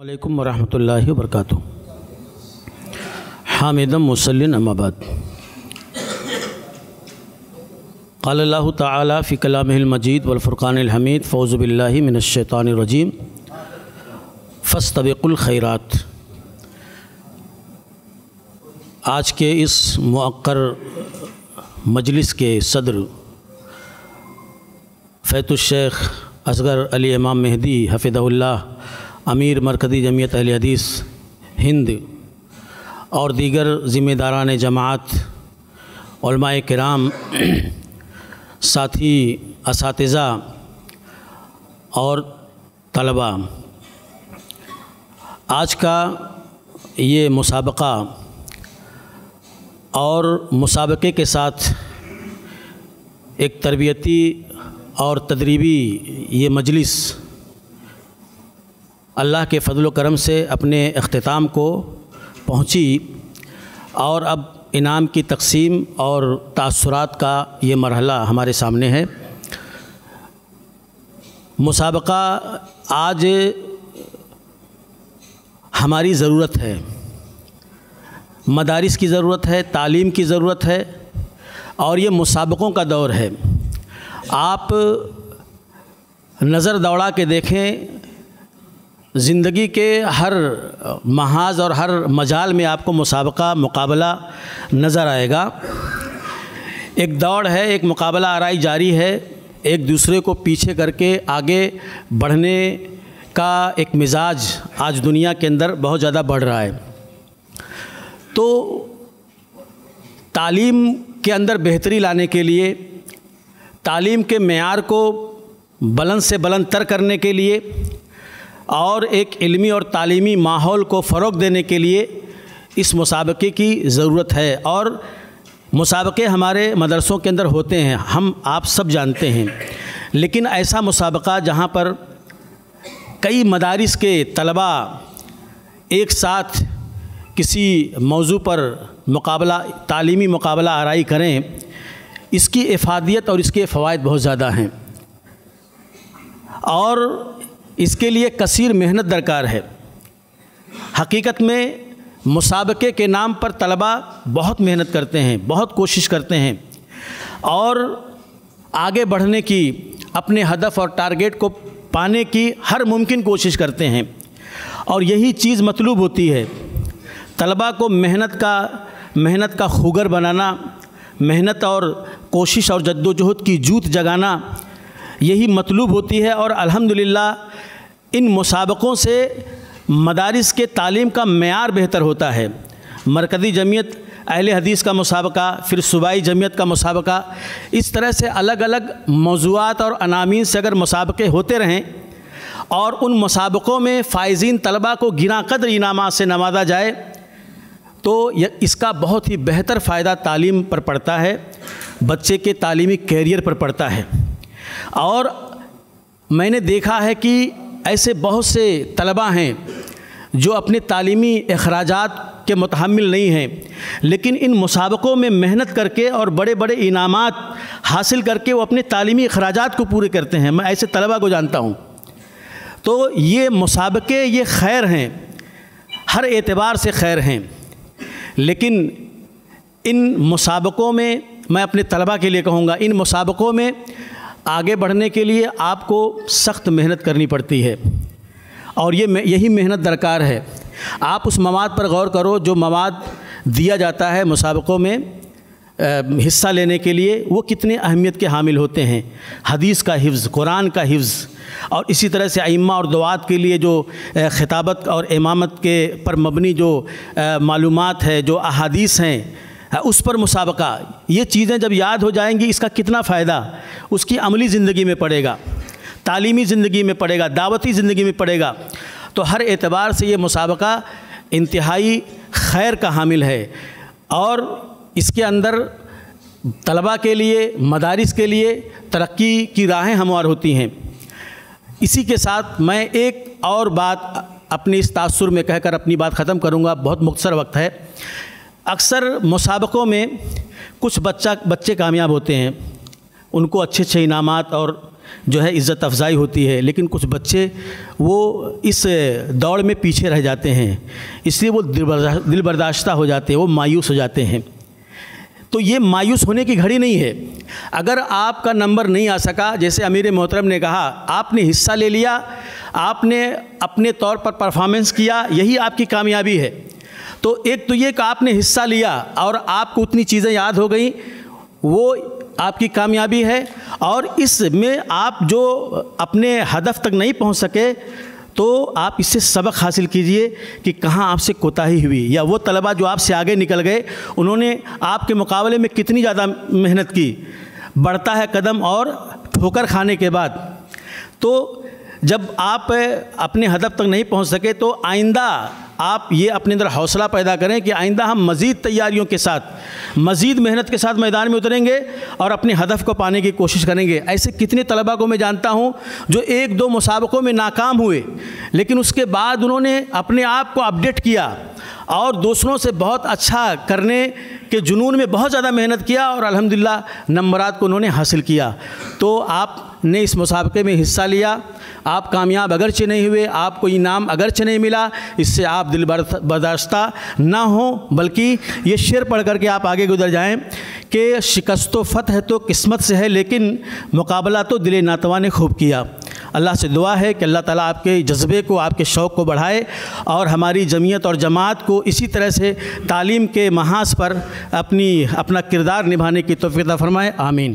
علیکم ورحمۃ اللہ وبرکاتہ۔ حامدم مسلن اما بعد، قال اللہ تعالی فی کلامہ المجید والفرقان الحمید، فاعوذ باللہ من الشیطان الرجیم، فاستبقوا الخیرات۔ آج کے اس مؤقر مجلس کے صدر فیض الشیخ اصغر علی امام مہدی حفظہ اللہ، امیر مرکزی جمعیت اہل حدیث ہند اور دیگر ذمہ داران جماعت، علماء کرام، ساتھی اساتذہ اور طلباء، آج کا یہ مسابقہ اور مسابقے کے ساتھ ایک تربیتی اور تدریبی یہ مجلس اللہ کے فضل و کرم سے اپنے اختتام کو پہنچی، اور اب انعام کی تقسیم اور تاثرات کا یہ مرحلہ ہمارے سامنے ہے۔ مسابقہ آج ہماری ضرورت ہے، مدارس کی ضرورت ہے، تعلیم کی ضرورت ہے، اور یہ مسابقوں کا دور ہے۔ آپ نظر دوڑا کے دیکھیں، زندگی کے ہر محاذ اور ہر مجال میں آپ کو مسابقہ، مقابلہ نظر آئے گا۔ ایک دوڑ ہے، ایک مقابلہ آرائی جاری ہے، ایک دوسرے کو پیچھے کر کے آگے بڑھنے کا ایک مزاج آج دنیا کے اندر بہت زیادہ بڑھ رہا ہے۔ تو تعلیم کے اندر بہتری لانے کے لیے، تعلیم کے معیار کو بلند سے بلند تر کرنے کے لیے، اور ایک علمی اور تعلیمی ماحول کو فروغ دینے کے لیے اس مسابقے کی ضرورت ہے۔ اور مسابقے ہمارے مدرسوں کے اندر ہوتے ہیں، ہم آپ سب جانتے ہیں، لیکن ایسا مسابقہ جہاں پر کئی مدارس کے طلباء ایک ساتھ کسی موضوع پر مقابلہ، تعلیمی مقابلہ آرائی کریں، اس کی افادیت اور اس کے فوائد بہت زیادہ ہیں، اور اس کے لیے کثیر محنت درکار ہے۔ حقیقت میں مسابقے کے نام پر طلباء بہت محنت کرتے ہیں، بہت کوشش کرتے ہیں، اور آگے بڑھنے کی، اپنے ہدف اور ٹارگیٹ کو پانے کی ہر ممکن کوشش کرتے ہیں، اور یہی چیز مطلوب ہوتی ہے۔ طلباء کو محنت کا خوگر بنانا، محنت اور کوشش اور جد و جہد کی جوت جگانا، یہی مطلوب ہوتی ہے۔ اور الحمدللہ ان مسابقوں سے مدارس کے تعلیم کا معیار بہتر ہوتا ہے۔ مرکزی جمعیت اہل حدیث کا مسابقہ، پھر صوبائی جمعیت کا مسابقہ، اس طرح سے الگ الگ موضوعات اور عناوین سے اگر مسابقے ہوتے رہیں، اور ان مسابقوں میں فائزین طلباء کو گراں قدر انعامات سے نوازا جائے، تو اس کا بہت ہی بہتر فائدہ تعلیم پر پڑتا ہے، بچے کے تعلیمی کیریئر پر پڑتا ہے۔ اور میں نے دیکھا ہے کہ ایسے بہت سے طلباء ہیں جو اپنے تعلیمی اخراجات کے متحمل نہیں ہیں، لیکن ان مسابقوں میں محنت کر کے اور بڑے بڑے انعامات حاصل کر کے وہ اپنے تعلیمی اخراجات کو پورے کرتے ہیں۔ میں ایسے طلباء کو جانتا ہوں۔ تو یہ مسابقے یہ خیر ہیں، ہر اعتبار سے خیر ہیں، لیکن ان مسابقوں میں میں اپنے طلباء کے لیے کہوں گا، ان مسابقوں میں آگے بڑھنے کے لیے آپ کو سخت محنت کرنی پڑتی ہے، اور یہی محنت درکار ہے۔ آپ اس مواد پر غور کرو جو مواد دیا جاتا ہے مسابقوں میں حصہ لینے کے لیے، وہ کتنے اہمیت کے حامل ہوتے ہیں۔ حدیث کا حفظ، قرآن کا حفظ، اور اسی طرح سے ائمہ اور دعات کے لیے جو خطابت اور امامت کے پر مبنی جو معلومات ہے، جو احادیث ہیں، اس پر مسابقہ، یہ چیزیں جب یاد ہو جائیں گی، اس کا کتنا فائدہ اس کی عملی زندگی میں پڑے گا، تعلیمی زندگی میں پڑے گا، دعوتی زندگی میں پڑے گا۔ تو ہر اعتبار سے یہ مسابقہ انتہائی خیر کا حامل ہے، اور اس کے اندر طلباء کے لیے، مدارس کے لیے ترقی کی راہیں ہموار ہوتی ہیں۔ اسی کے ساتھ میں ایک اور بات اپنے اس تاثر میں کہہ کر اپنی بات ختم کروں گا، بہت مختصر وقت ہے۔ اکثر مسابقوں میں کچھ بچے کامیاب ہوتے ہیں، ان کو اچھے انعامات اور جو ہے عزت افزائی ہوتی ہے، لیکن کچھ بچے وہ اس دوڑ میں پیچھے رہ جاتے ہیں، اس لیے وہ دل برداشتہ ہو جاتے ہیں، وہ مایوس ہو جاتے ہیں۔ تو یہ مایوس ہونے کی گھڑی نہیں ہے۔ اگر آپ کا نمبر نہیں آ سکا، جیسے امیر محترم نے کہا، آپ نے حصہ لے لیا، آپ نے اپنے طور پر پرفارمنس کیا، یہی آپ کی کامیابی ہے۔ تو ایک تو یہ کہ آپ نے حصہ لیا اور آپ کو اتنی چیزیں یاد ہو گئیں، وہ آپ کی کامیابی ہے۔ اور اس میں آپ جو اپنے ہدف تک نہیں پہنچ سکے تو آپ اس سے سبق حاصل کیجئے کہ کہاں آپ سے کوتاہی ہوئی، یا وہ طلبہ جو آپ سے آگے نکل گئے انہوں نے آپ کے مقابلے میں کتنی زیادہ محنت کی۔ بڑھتا ہے قدم اور ٹھوکر کھانے کے بعد۔ تو جب آپ اپنے ہدف تک نہیں پہنچ سکے تو آئندہ آپ یہ اپنے اندر حوصلہ پیدا کریں کہ آئندہ ہم مزید تیاریوں کے ساتھ، مزید محنت کے ساتھ میدان میں اتریں گے اور اپنے ہدف کو پانے کی کوشش کریں گے۔ ایسے کتنے طلباء کو میں جانتا ہوں جو 1-2 مسابقوں میں ناکام ہوئے، لیکن اس کے بعد انہوں نے اپنے آپ کو اپڈیٹ کیا اور دوسروں سے بہت اچھا کرنے کے جنون میں بہت زیادہ محنت کیا اور الحمدللہ نمبرات کو انہوں نے حاصل کیا۔ تو آپ نے اس مسابقے میں حصہ لیا، آپ کامیاب اگرچہ نہیں ہوئے، آپ کو انعام اگرچہ نہیں ملا، اس سے آپ دل برداشتہ نہ ہوں، بلکہ یہ شعر پڑھ کر کے آپ آگے گزر جائیں کہ شکست و فتح تو قسمت سے ہے، لیکن مقابلہ تو دل ناتواں نے خوب کیا۔ اللہ سے دعا ہے کہ اللہ تعالیٰ آپ کے جذبے کو، آپ کے شوق کو بڑھائے اور ہماری جمعیت اور جماعت کو اسی طرح سے تعلیم کے محاذ پر اپنا کردار نبھانے کی توفیق عطا فرمائے۔ آمین۔